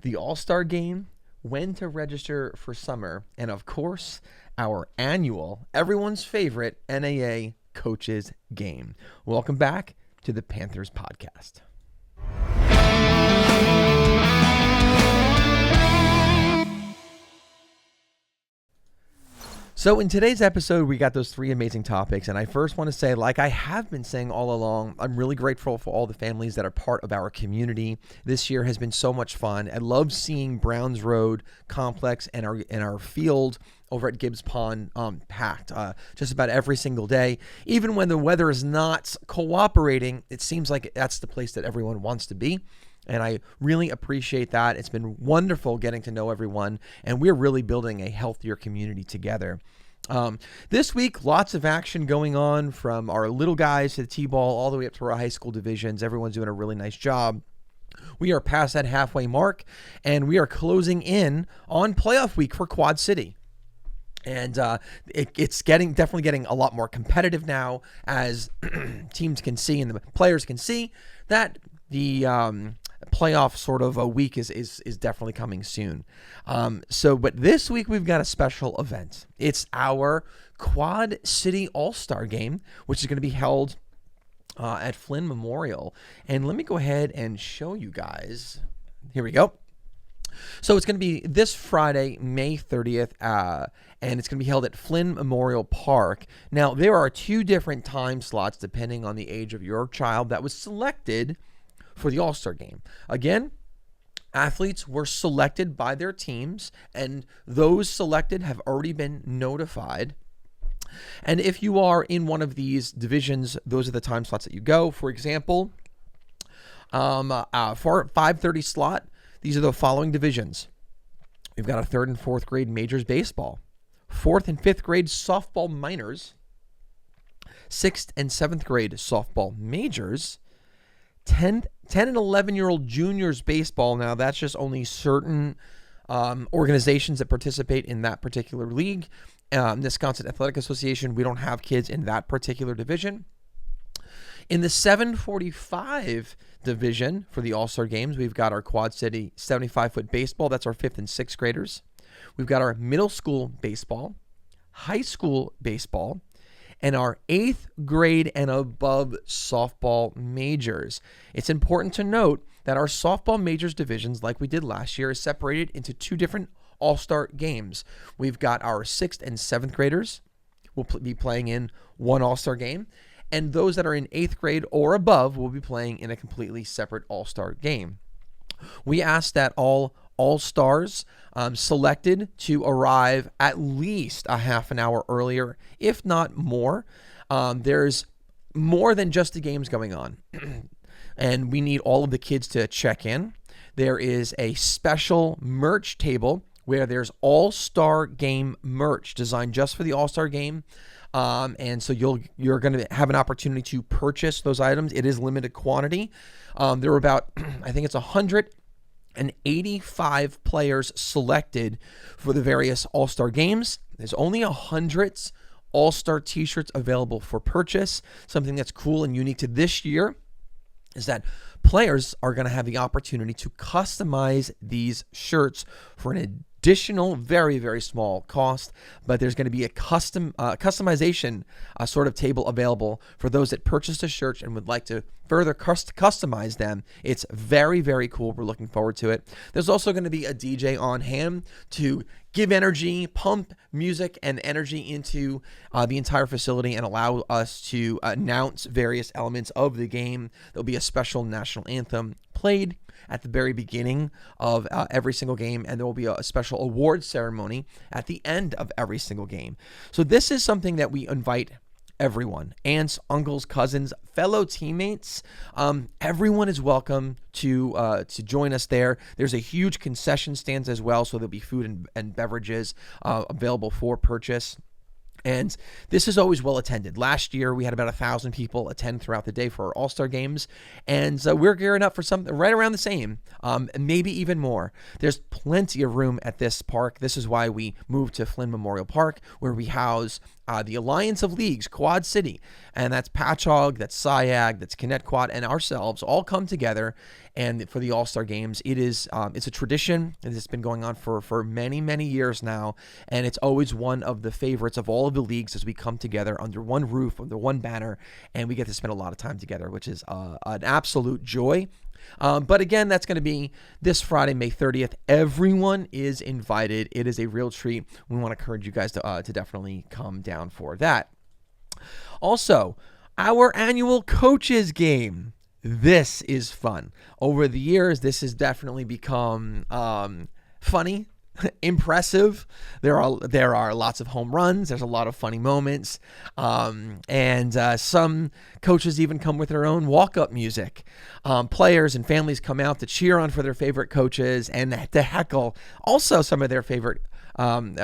the All-Star Game, when to register for summer, and of course, our annual, everyone's favorite NAA Coaches Game. Welcome back to the Panthers podcast. So in today's episode, we got those three amazing topics, and I first want to say, like I have been saying all along, I'm really grateful for all the families that are part of our community. This year has been so much fun. I love seeing Browns Road Complex and our field over at Gibbs Pond packed just about every single day. Even when the weather is not cooperating, it seems like that's the place that everyone wants to be. And I really appreciate that. It's been wonderful getting to know everyone, and we're really building a healthier community together. This week, lots of action going on from our little guys to the T-ball all the way up to our high school divisions. Everyone's doing a really nice job. We are past that halfway mark, and we are closing in on playoff week for Quad City. And it's definitely getting a lot more competitive now, as teams can see and the players can see that the playoff sort of a week is definitely coming soon. But this week we've got a special event. It's our Quad City All-Star Game, which is going to be held at Flynn Memorial. And let me go ahead and show you guys. Here we go. So it's going to be this Friday, May 30th, and it's going to be held at Flynn Memorial Park. Now, there are two different time slots depending on the age of your child that was selected for the All-Star Game. Again, athletes were selected by their teams, and those selected have already been notified. And if you are in one of these divisions, those are the time slots that you go. For example, for 5:30 slot, these are the following divisions. We've got a 3rd and 4th grade majors baseball, 4th and 5th grade softball minors, 6th and 7th grade softball majors, 10 and 11-year-old juniors baseball. Now, that's just only certain organizations that participate in that particular league. Nesconset Athletic Association, we don't have kids in that particular division. In the 745 division for the All-Star Games, we've got our Quad City 75-foot baseball. That's our 5th and 6th graders. We've got our middle school baseball, high school baseball, and our 8th grade and above softball majors. It's important to note that our softball majors divisions, like we did last year, is separated into two different All-Star games. We've got our 6th and 7th graders will be playing in one All-Star game, and those that are in 8th grade or above will be playing in a completely separate All-Star game. We ask that all All-Stars selected to arrive at least a half an hour earlier, if not more. There's more than just the games going on, and we need all of the kids to check in. There is a special merch table where there's All-Star Game merch designed just for the All-Star Game. And so you're going to have an opportunity to purchase those items. It is limited quantity. There were about, I think it's 185 players selected for the various All-Star games. There's only 100 All-Star t-shirts available for purchase. Something that's cool and unique to this year is that players are going to have the opportunity to customize these shirts for an additional, very, very small cost, but there's going to be a customization sort of table available for those that purchased a shirt and would like to further customize them. It's very, very cool. We're looking forward to it. There's also going to be a DJ on hand to give energy, pump music and energy into the entire facility and allow us to announce various elements of the game. There'll be a special national anthem played at the very beginning of every single game, and there will be a special award ceremony at the end of every single game. So this is something that we invite everyone, aunts, uncles, cousins, fellow teammates. Everyone is welcome to join us there. There's a huge concession stands as well, so there'll be food and beverages available for purchase. And this is always well attended. Last year, we had about 1,000 people attend throughout the day for our All-Star games. And we're gearing up for something right around the same, maybe even more. There's plenty of room at this park. This is why we moved to Flynn Memorial Park, where we house the Alliance of Leagues, Quad City. And that's Patchogue, that's SIAG, that's Connect Quad, and ourselves all come together and for the All-Star games. It's a tradition, and it's been going on for many, many years now, and it's always one of the favorites of all of the leagues as we come together under one roof, under one banner, and we get to spend a lot of time together, which is an absolute joy. But again, that's going to be this Friday, May 30th. Everyone is invited. It is a real treat. We want to encourage you guys to definitely come down for that. Also, our annual coaches game. This is fun. Over the years, this has definitely become funny, impressive. There are lots of home runs. There's a lot of funny moments, and some coaches even come with their own walk-up music. Players and families come out to cheer on for their favorite coaches and to heckle also some of their favorite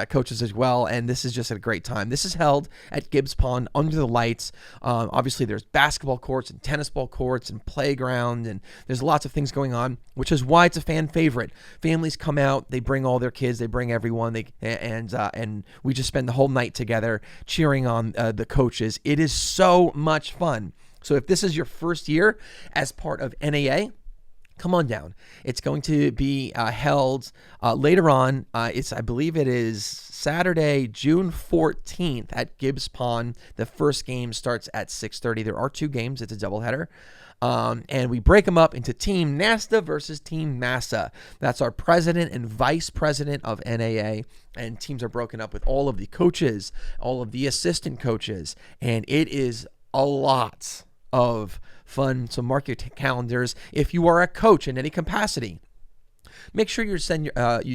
coaches as well, and this is just a great time. This is held at Gibbs Pond under the lights. Obviously, there's basketball courts and tennis ball courts and playground, and there's lots of things going on, which is why it's a fan favorite. Families come out, they bring all their kids, they bring everyone, and we just spend the whole night together cheering on the coaches. It is so much fun. So if this is your first year as part of NAA, come on down. It's going to be held later on. I believe it is Saturday, June 14th at Gibbs Pond. The first game starts at 6:30. There are 2 games. It's a doubleheader. And we break them up into Team NASTA versus Team MASA. That's our president and vice president of NAA. And teams are broken up with all of the coaches, all of the assistant coaches. And it is a lot of fun. So mark your calendars. If you are a coach in any capacity, make sure you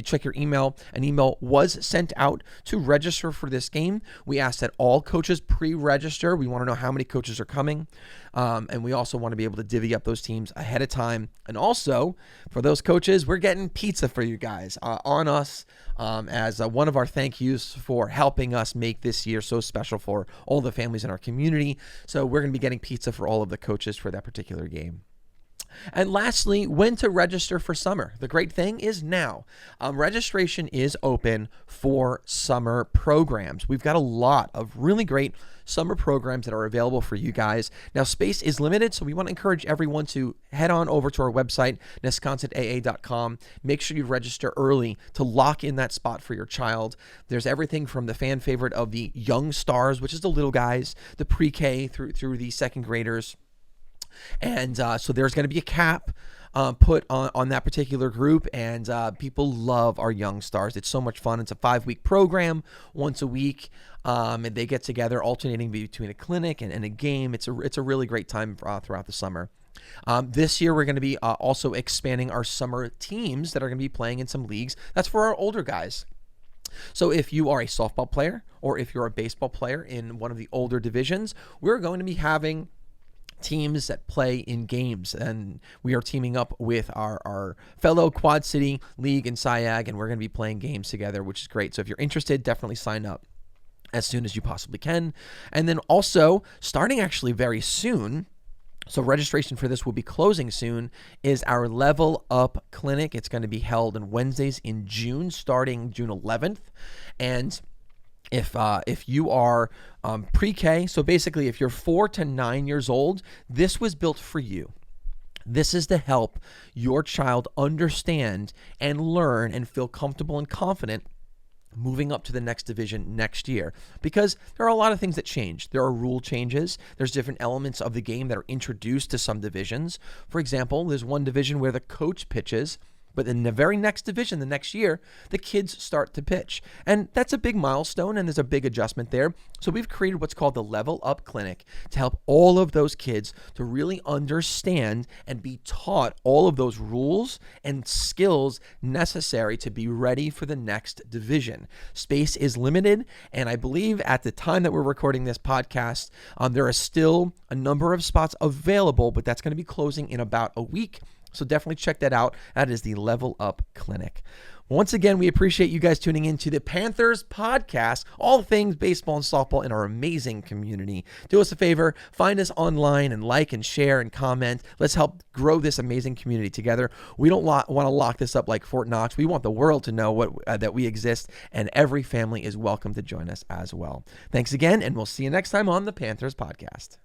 check your email. An email was sent out to register for this game. We ask that all coaches pre-register. We want to know how many coaches are coming. And we also want to be able to divvy up those teams ahead of time. And also, for those coaches, we're getting pizza for you guys on us as one of our thank yous for helping us make this year so special for all the families in our community. So we're going to be getting pizza for all of the coaches for that particular game. And lastly, when to register for summer. The great thing is now. Registration is open for summer programs. We've got a lot of really great summer programs that are available for you guys. Now, space is limited, so we want to encourage everyone to head on over to our website, nesconsetaa.com. Make sure you register early to lock in that spot for your child. There's everything from the fan favorite of the young stars, which is the little guys, the pre-K through the second graders. And so there's going to be a cap put on that particular group, and people love our young stars. It's so much fun. It's a 5-week program, once a week, and they get together alternating between a clinic and a game. It's a really great time throughout the summer. This year, we're going to be also expanding our summer teams that are going to be playing in some leagues. That's for our older guys. So if you are a softball player or if you're a baseball player in one of the older divisions, we're going to be having teams that play in games, and we are teaming up with our fellow Quad City League in SIAG, and we're going to be playing games together, which is great. So if you're interested, definitely sign up as soon as you possibly can. And then also, starting actually very soon, so registration for this will be closing soon, is our Level Up Clinic. It's going to be held on Wednesdays in June, starting June 11th. And if you are pre-K, so basically if you're 4 to 9 years old, this was built for you. This is to help your child understand and learn and feel comfortable and confident moving up to the next division next year, because there are a lot of things that change. There are rule changes. There's different elements of the game that are introduced to some divisions. For example, there's one division where the coach pitches, but in the very next division, the next year, the kids start to pitch. And that's a big milestone, and there's a big adjustment there. So we've created what's called the Level Up Clinic to help all of those kids to really understand and be taught all of those rules and skills necessary to be ready for the next division. Space is limited, and I believe at the time that we're recording this podcast, there are still a number of spots available, but that's going to be closing in about a week. So definitely check that out. That is the Level Up Clinic. Once again, we appreciate you guys tuning in to the Panthers podcast, all things baseball and softball in our amazing community. Do us a favor, find us online and like and share and comment. Let's help grow this amazing community together. We don't want to lock this up like Fort Knox. We want the world to know that we exist, and every family is welcome to join us as well. Thanks again, and we'll see you next time on the Panthers podcast.